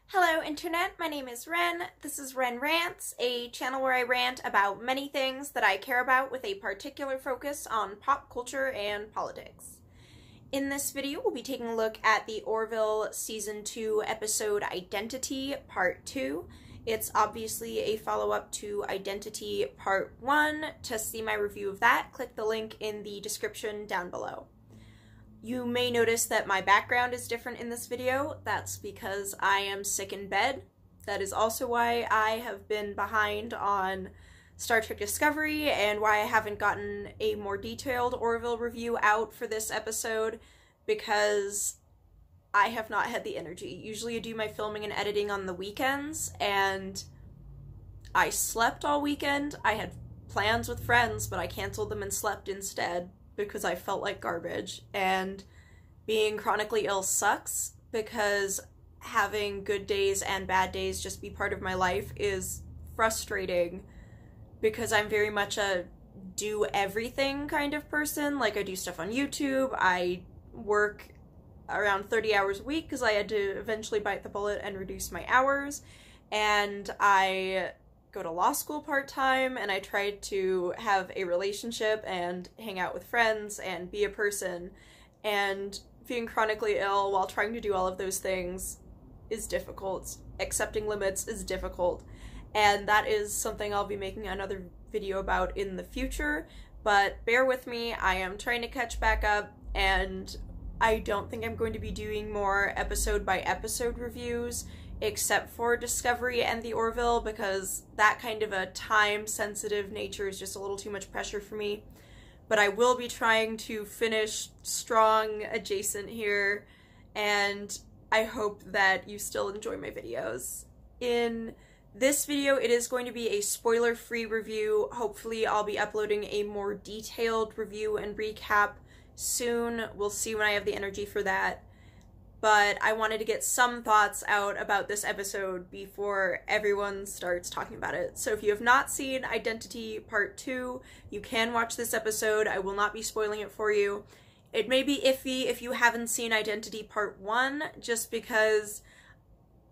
Hello Internet, my name is Ren. This is Rants, a channel where I rant about many things that I care about with a particular focus on pop culture and politics. In this video, we'll be taking a look at the Orville Season 2 episode Identity Part 2. It's obviously a follow-up to Identity Part 1. To see my review of that, click the link in the description down below. You may notice that my background is different in this video. That's because I am sick in bed. That is also why I have been behind on Star Trek Discovery and why I haven't gotten a more detailed Orville review out for this episode, because I have not had the energy. Usually I do my filming and editing on the weekends, and I slept all weekend. I had plans with friends, but I canceled them and slept instead, because I felt like garbage, and being chronically ill sucks because having good days and bad days just be part of my life is frustrating, because I'm very much a do everything kind of person. Like, I do stuff on YouTube, I work around 30 hours a week because I had to eventually bite the bullet and reduce my hours, and I go to law school part-time, and I tried to have a relationship and hang out with friends and be a person, and being chronically ill while trying to do all of those things is difficult. Accepting limits is difficult, and that is something I'll be making another video about in the future, but bear with me. I am trying to catch back up, and I don't think I'm going to be doing more episode by episode reviews except for Discovery and the Orville, because that kind of a time-sensitive nature is just a little too much pressure for me. But I will be trying to finish strong adjacent here, and I hope that you still enjoy my videos. In this video, it is going to be a spoiler-free review. Hopefully I'll be uploading a more detailed review and recap soon. We'll see when I have the energy for that. But I wanted to get some thoughts out about this episode before everyone starts talking about it. So if you have not seen Identity Part 2, you can watch this episode. I will not be spoiling it for you. It may be iffy if you haven't seen Identity Part 1, just because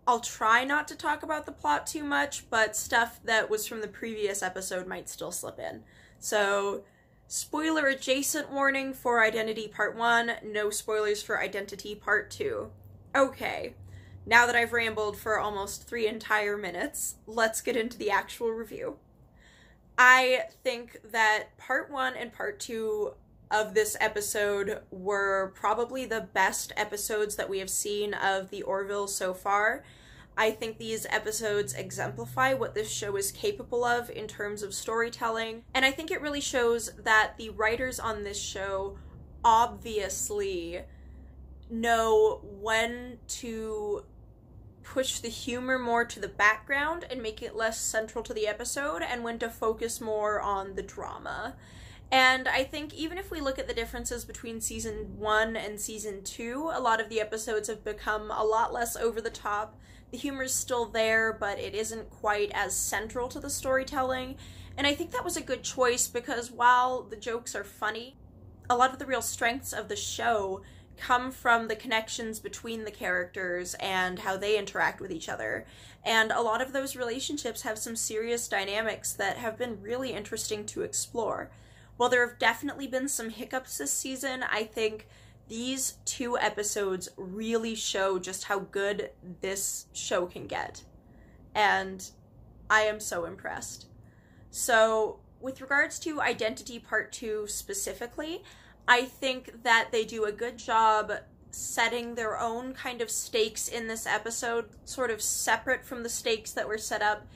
I'll try not to talk about the plot too much, but stuff that was from the previous episode might still slip in. So, spoiler adjacent warning for Identity Part 1, no spoilers for Identity Part 2. Okay, now that I've rambled for almost 3 entire minutes, let's get into the actual review. I think that Part 1 and Part 2 of this episode were probably the best episodes that we have seen of the Orville so far. I think these episodes exemplify what this show is capable of in terms of storytelling, and I think it really shows that the writers on this show obviously know when to push the humor more to the background and make it less central to the episode, and when to focus more on the drama. And I think even if we look at the differences between Season 1 and Season 2, a lot of the episodes have become a lot less over the top. The humor's still there, but it isn't quite as central to the storytelling, and I think that was a good choice, because while the jokes are funny, a lot of the real strengths of the show come from the connections between the characters and how they interact with each other, and a lot of those relationships have some serious dynamics that have been really interesting to explore. While there have definitely been some hiccups this season, I think these 2 episodes really show just how good this show can get, and I am so impressed. So, with regards to Identity Part 2 specifically, I think that they do a good job setting their own kind of stakes in this episode, sort of separate from the stakes that were set up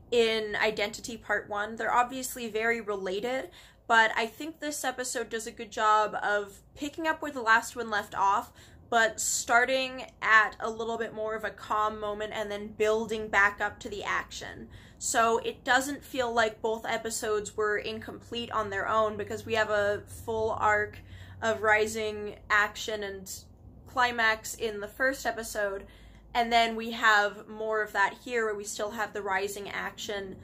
in Identity Part 1. They're obviously very related, but I think this episode does a good job of picking up where the last one left off, but starting at a little bit more of a calm moment and then building back up to the action. So it doesn't feel like both episodes were incomplete on their own, because we have a full arc of rising action and climax in the first episode, and then we have more of that here where we still have the rising action,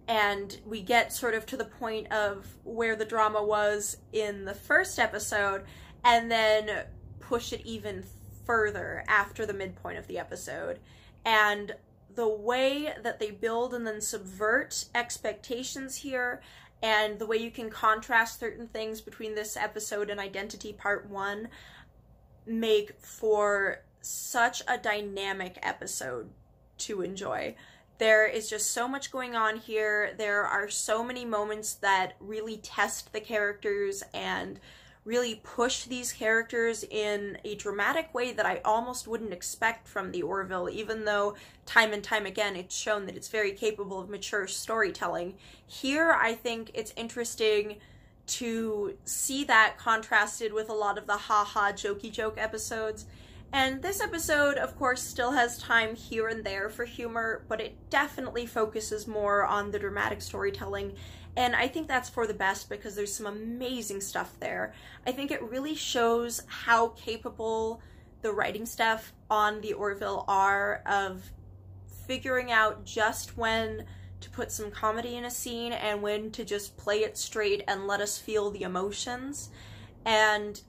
and we get sort of to the point of where the drama was in the first episode, and then push it even further after the midpoint of the episode. And the way that they build and then subvert expectations here, and the way you can contrast certain things between this episode and Identity Part 1, make for such a dynamic episode to enjoy. There is just so much going on here. There are so many moments that really test the characters and really push these characters in a dramatic way that I almost wouldn't expect from the Orville, even though time and time again it's shown that it's very capable of mature storytelling. Here, I think it's interesting to see that contrasted with a lot of the ha-ha, jokey joke episodes. And this episode, of course, still has time here and there for humor, but it definitely focuses more on the dramatic storytelling. And I think that's for the best because there's some amazing stuff there. I think it really shows how capable the writing staff on the Orville are of figuring out just when to put some comedy in a scene and when to just play it straight and let us feel the emotions. And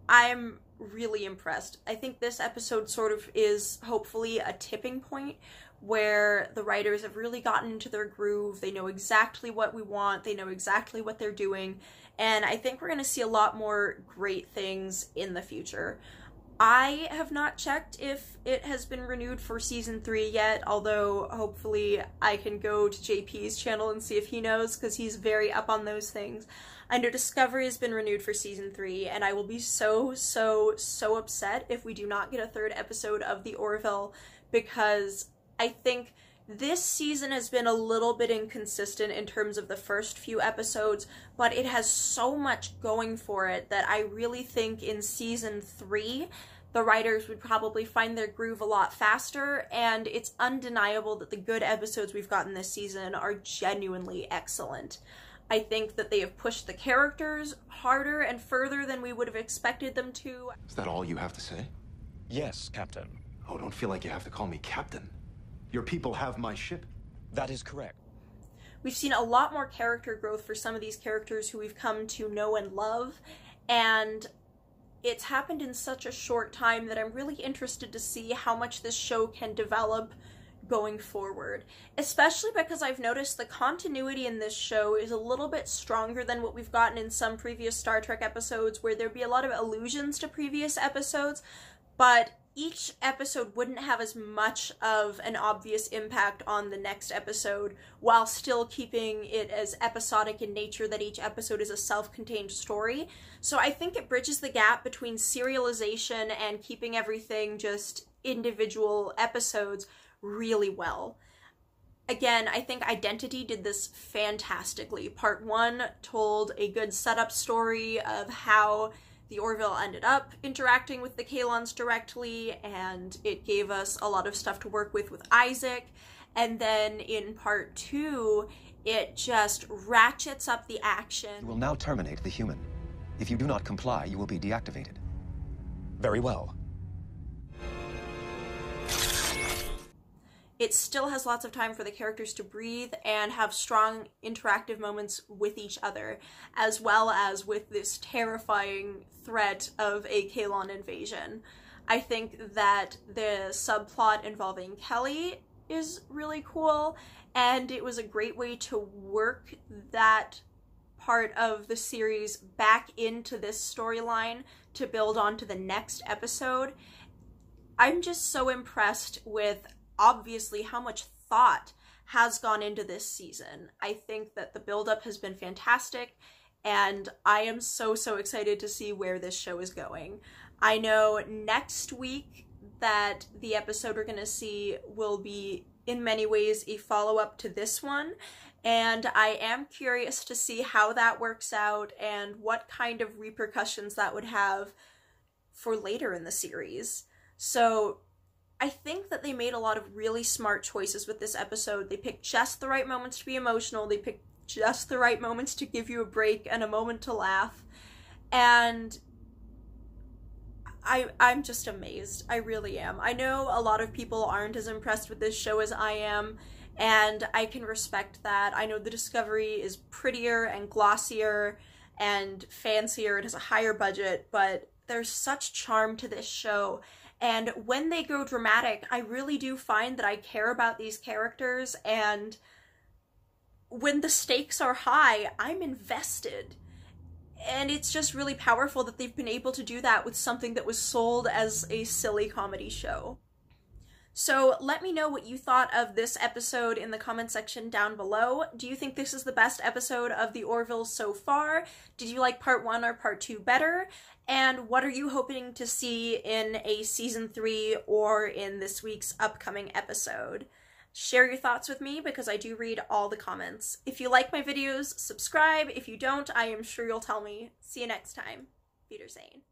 I'm really impressed. I think this episode sort of is hopefully a tipping point where the writers have really gotten into their groove. They know exactly what we want. They know exactly what they're doing. And I think we're going to see a lot more great things in the future. I have not checked if it has been renewed for season 3 yet, although hopefully I can go to JP's channel and see if he knows, because he's very up on those things. I know Discovery has been renewed for season 3, and I will be so upset if we do not get a 3rd episode of the Orville, because I think this season has been a little bit inconsistent in terms of the first few episodes, but it has so much going for it that I really think in season 3, the writers would probably find their groove a lot faster, and it's undeniable that the good episodes we've gotten this season are genuinely excellent. I think that they have pushed the characters harder and further than we would have expected them to. Is that all you have to say? Yes, Captain. Oh, don't feel like you have to call me Captain. Your people have my ship. That is correct. We've seen a lot more character growth for some of these characters who we've come to know and love, and it's happened in such a short time that I'm really interested to see how much this show can develop going forward, especially because I've noticed the continuity in this show is a little bit stronger than what we've gotten in some previous Star Trek episodes, where there'd be a lot of allusions to previous episodes, but each episode wouldn't have as much of an obvious impact on the next episode, while still keeping it as episodic in nature that each episode is a self-contained story. So I think it bridges the gap between serialization and keeping everything just individual episodes really well. Again, I think Identity did this fantastically. Part 1 told a good setup story of how the Orville ended up interacting with the Kalons directly, and it gave us a lot of stuff to work with Isaac. And then in Part 2, it just ratchets up the action. You will now terminate the human. If you do not comply, you will be deactivated. Very well. It still has lots of time for the characters to breathe and have strong interactive moments with each other, as well as with this terrifying threat of a Kalon invasion. I think that the subplot involving Kelly is really cool, and it was a great way to work that part of the series back into this storyline to build onto the next episode. I'm just so impressed with obviously how much thought has gone into this season. I think that the buildup has been fantastic, and I am so excited to see where this show is going. I know next week that the episode we're going to see will be in many ways a follow-up to this one, and I am curious to see how that works out and what kind of repercussions that would have for later in the series. So I think that they made a lot of really smart choices with this episode. They picked just the right moments to be emotional, they picked just the right moments to give you a break and a moment to laugh, and I'm just amazed. I really am. I know a lot of people aren't as impressed with this show as I am, and I can respect that. I know the Discovery is prettier and glossier and fancier, it has a higher budget, but there's such charm to this show. And when they go dramatic, I really do find that I care about these characters, and when the stakes are high, I'm invested. And it's just really powerful that they've been able to do that with something that was sold as a silly comedy show. So let me know what you thought of this episode in the comment section down below. Do you think this is the best episode of the Orville so far? Did you like part 1 or part 2 better? And what are you hoping to see in a season 3 or in this week's upcoming episode? Share your thoughts with me because I do read all the comments. If you like my videos, subscribe. If you don't, I am sure you'll tell me. See you next time. Wiedersehen.